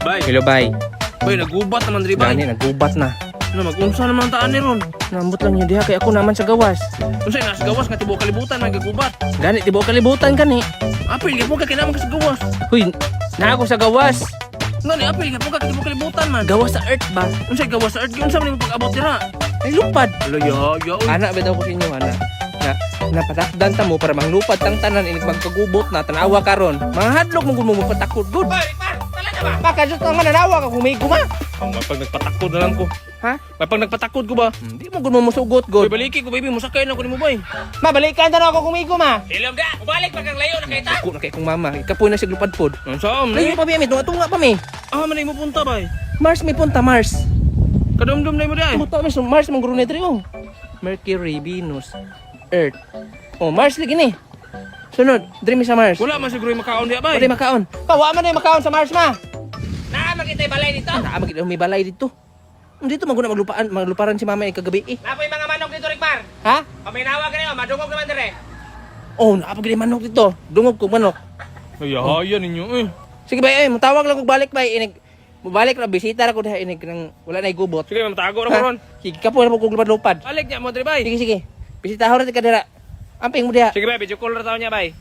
Bay. Hello, bay. Bay, nagubat naman diri bay. Gani, naggubat na. Ano magunsa naman taan ni ron? Nambot lang niya diha, kaya ako naman sa gawas. Unsay nasa gawas nga tibuok kalibutan nagagubat. Gani, di ba kalibutan gani? Apil gyapon ka kinamang ka sa gawas. Huy, na ako sa gawas. Ngani apil gyapon ka tibuok kalibutan man. Gawas sa earth ba? Unsay gawas sa earth gyud unsa man imong pag-abot dira? Ay, lupad. Ala ya, uy. Anak, bitaw ko sa inyo, anak. Napatakdan ta mo para manglupad tang tanan inig magkagubot na tanawa karon. Mga hadlok mo mo patakod good. Bay, par, talaga ba? Baka jud nga nanawa ka kumigo ma. Pag nagpatakod na lang ko. Ha? Pag nagpatakod ko ba? Hindi mo gud mo musugot Bay, good. baliki ko baby, musakay na ko nimo bay. Mabalikan ta na ako kumigo ma. Ilom da, ubalik pa kang layo na kay ta. Ako na kay kong mama, ikapoy na sig lupad pod. Unsa Layo pa mi, tunga pa mi. Ah, man mo punta bay. Mars mi punta Mars. Kadumdum na mo dai. Buto mi sa Mars mong guru netri oh. Mercury, Venus, Earth. Oh, Mars lagi ni. Sunod, dream sa Mars. Wala man siguro yung makaon diya bay. Pwede makaon. Kawa man na yung makaon sa Mars ma. Na makita balay dito. Naamag may balay dito. Dito maguna magluparan si mama kagabi eh. Napoy mga manok dito Rikmar. Ha? Paminawa ka niyo, madungog naman dire. Oh, naapag manok dito. Dungog ko manok. Ay, haya ninyo eh. Sige ba eh, mutawag lang kog balik ba inig. Mubalik na bisita ra ko diha inig nang wala na gubot. Sige, matago ra ko ron. Sige kapo na kog lupad-lupad. Balik niya mo dire bay. Sige sige. Bisita ho ra ka dira. Amping mo diha. Sige bay, video call ra taw niya bay.